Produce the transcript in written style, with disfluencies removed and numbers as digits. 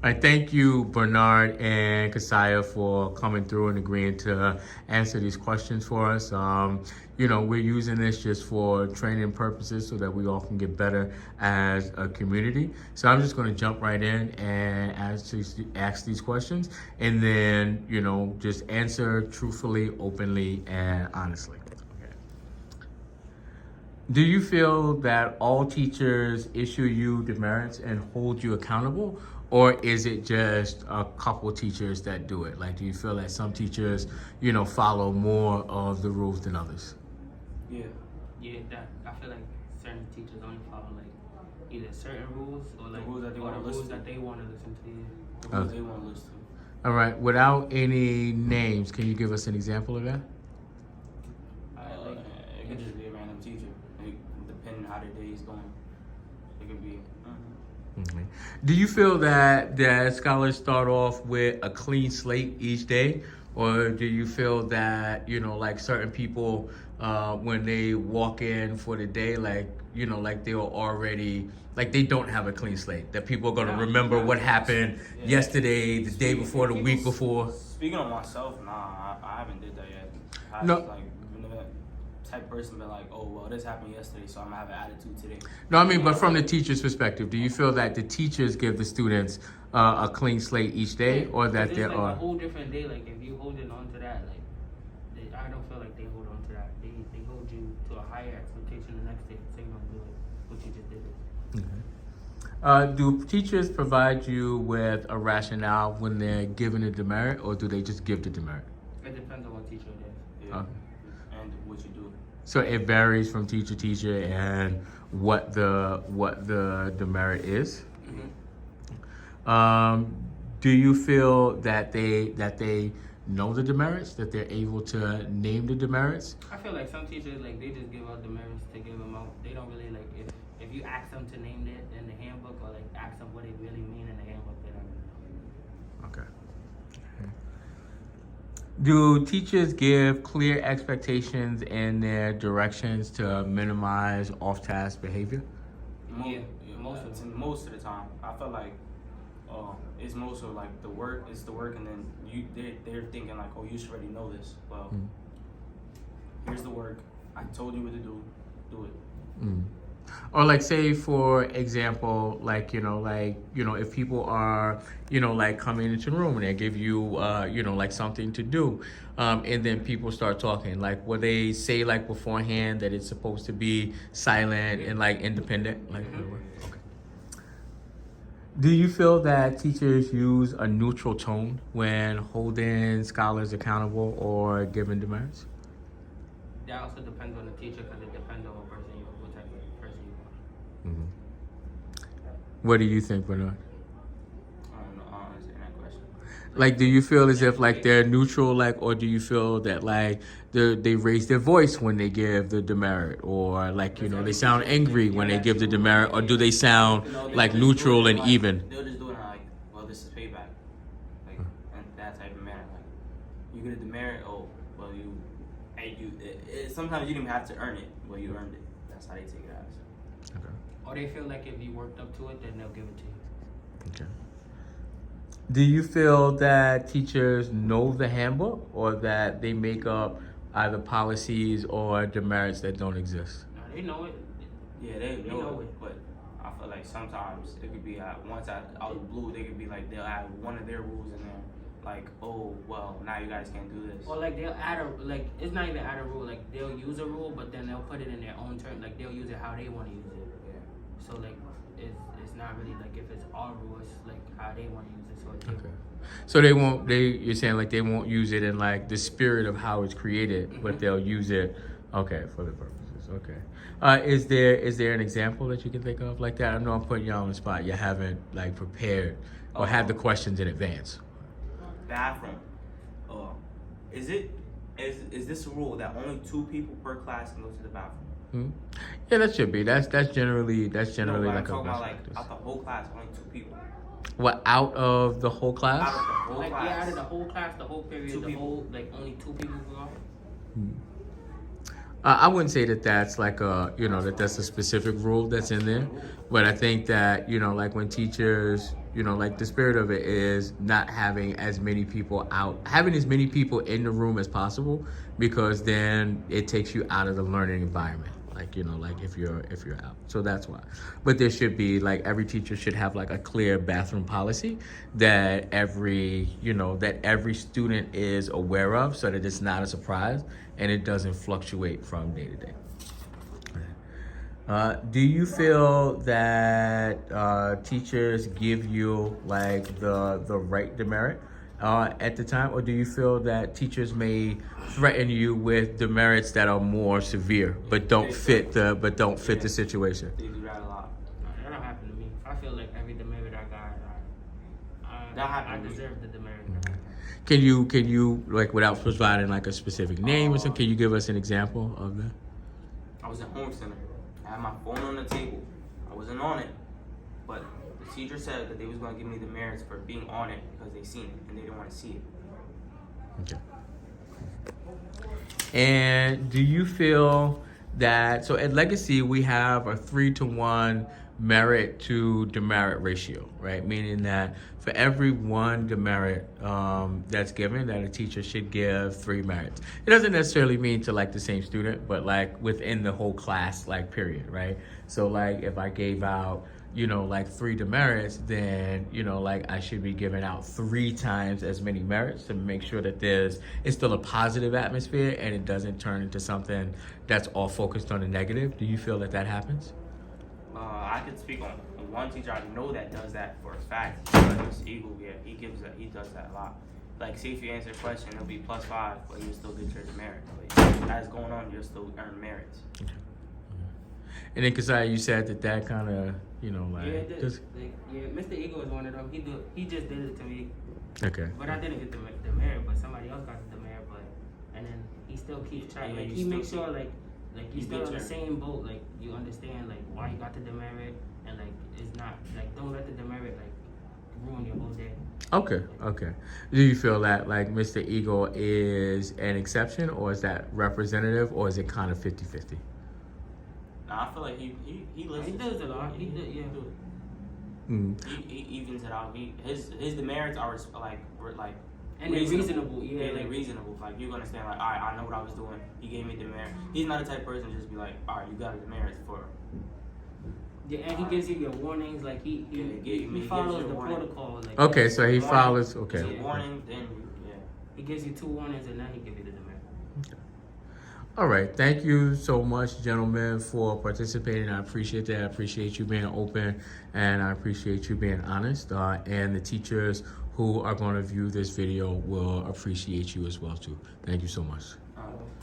I thank you, Bernard and Kasaya, for coming through and agreeing to answer these questions for us. We're using this just for training purposes so that we all can get better as a community. So I'm just going to jump right in and ask these questions, and then, just answer truthfully, openly, and honestly. Okay. Do you feel that all teachers issue you demerits and hold you accountable? Or is it just a couple teachers that do it? Like, do you feel that some teachers, follow more of the rules than others? Yeah. Yeah, that I feel like certain teachers only follow like either certain rules or like rules that they or wanna the rules listen to. that they want to listen to. Yeah. The rules Okay. they want to listen to. All right. Without any names, can you give us an example of that? Like It could just be a random teacher, depending on how their day is going. It could be. Okay. Do you feel that scholars start off with a clean slate each day, or do you feel that like certain people when they walk in for the day, like they're already like they don't have a clean slate, that people are gonna No, remember no. what happened Yeah. yesterday, the day before, the week before? Speaking on myself, nah, I haven't did that yet. I No. like been the type person been like, oh well, this happened yesterday, so I'm gonna have an attitude today. No, I mean, but from the teacher's perspective, do you feel that the teachers give the students a clean slate each day, or that it's there like are? a whole different day. Like if you holding on to that, like I don't feel like they hold on to that. They hold you to a higher expectation the next day, saying don't do it, what you just did. Do teachers provide you with a rationale when they're giving a demerit, or do they just give the demerit? It depends on what teacher it is. Yeah. Okay. And what you do. So it varies from teacher to teacher and what the demerit is. Do you feel that they know the demerits, that they're able to name the demerits? I feel like some teachers like they just give out the merits to give them out. They don't really like if you ask them to name it in the handbook or like ask them what it really mean in the handbook, they don't really know. Okay. Do teachers give clear expectations in their directions to minimize off-task behavior? Yeah, most of the time. I feel like it's most of like the work. It's the work, and then they're thinking like, oh, you should already know this. Well, here's the work. I told you what to do. Do it. Mm. Or like, say for example, if people are like coming into the room and they give you like something to do, and then people start talking, like will they say like beforehand that it's supposed to be silent and like independent, like okay. Do you feel that teachers use a neutral tone when holding scholars accountable or giving demerits? That also depends on the teacher because it depends on what type of person you are. What do you think, Bernard? I don't know. I don't understand that question. Like, do you feel as if like they're neutral, like, or do you feel that like they raise their voice when they give the demerit, or like they sound angry when they give the demerit, or do they sound like neutral and even? They'll just do it like, well, this is payback, like, and that type of manner. Like, you get a demerit, oh, well, sometimes you didn't even have to earn it, well, you earned it. That's how they take it out. Okay. Or they feel like if you worked up to it, then they'll give it to you. Okay. Do you feel that teachers know the handbook, or that they make up either policies or demerits that don't exist? No, they know it. Yeah, they know it, but I feel like sometimes it could be once out of the blue, they could be like they'll add one of their rules in there, like, oh well, now you guys can't do this. Or like they'll add it's not even add a rule. Like they'll use a rule, but then they'll put it in their own term. Like they'll use it how they want to use it. Yeah. So like it's not really like if it's our rule, it's like how they want to use it. So it's Okay. So they won't. You're saying like they won't use it in like the spirit of how it's created, but they'll use it, okay, for the purposes. Okay. Is there an example that you can think of like that? I know I'm putting you on the spot. You haven't like prepared or had the questions in advance. Bathroom. Is this a rule that only 2 people per class can go to the bathroom? Yeah, that should be. That's generally No, but I'm like a talking best about like practice. out the whole class, only 2 people. What, out of the whole class? Out of the whole like class. yeah, out of the whole class, the whole period, 2 the people. whole like only 2 people go I wouldn't say that that's like a, you know, that that's a specific rule that's in there, but I think that, you know, like when teachers, you know, like the spirit of it is not having as many people out, having as many people in the room as possible, because then it takes you out of the learning environment. Like, you know, like if you're out. So that's why. But there should be, like, every teacher should have like a clear bathroom policy that every, you know, that every student is aware of, so that it's not a surprise and it doesn't fluctuate from day to day. Do you feel that teachers give you like the right demerit at the time, or do you feel that teachers may threaten you with demerits that are more severe but don't fit the situation? They do that a lot. That don't happen to me. I feel like every demerit I got, That happened I to me. deserve the demerit. that I got. Can you like, without providing like a specific name or something, can you give us an example of that? I was at home center. I had my phone on the table. I wasn't on it, but the teacher said that they was gonna give me the merits for being on it because they seen it and they didn't want to see it. Okay. And do you feel that, so at Legacy we have a 3-to-1 merit to demerit ratio, right? Meaning that for every one demerit that's given, that a teacher should give 3 merits. It doesn't necessarily mean to like the same student, but like within the whole class, like period, right? So like if I gave out, you know, like 3 demerits, then, you know, like I should be giving out 3 times as many merits to make sure that it's still a positive atmosphere and it doesn't turn into something that's all focused on the negative. Do you feel that that happens? I could speak on one teacher I know that does that for a fact. Mr. Eagle, yeah, he does that a lot. Like, say if you answer a question, it'll be +5, but you still get your demerit. Like, as going on, you'll still earn merits. Okay. And then, Kasai, you said that kind of, you know, like, Yeah, it did. just, Like, yeah, Mr. Eagle is one of them. He just did it to me, okay. but I didn't get the demerit, but somebody else got the demerit. But and then he still keeps trying. Yeah, Like you he makes still sure like you you're still get on the your- same boat. Like you understand like why you got the demerit, and like it's not like don't let the demerit like ruin your whole day. Okay, okay. Do you feel that like Mr. Eagle is an exception, or is that representative, or is it kind of 50-50? Nah, I feel like he listens. He does a lot. He did, yeah. do it. Mm. He evens it out. His demerits are like And they're reasonable, yeah. Yeah, they're like, reasonable. Like you understand, like, all right, I know what I was doing. He gave me demerit. He's not the type of person to just be like, all right, you got a demerit for. yeah, and he gives you your warnings. Like he Yeah, he he gives follows you a the warning. protocol. Like Okay, so he Warning. follows. It's Okay. a warning, then yeah. he gives you 2 warnings and then he gives you the demerit. All right. Thank you so much, gentlemen, for participating. I appreciate that. I appreciate you being open, and I appreciate you being honest. And the teachers who are going to view this video will appreciate you as well too. Thank you so much.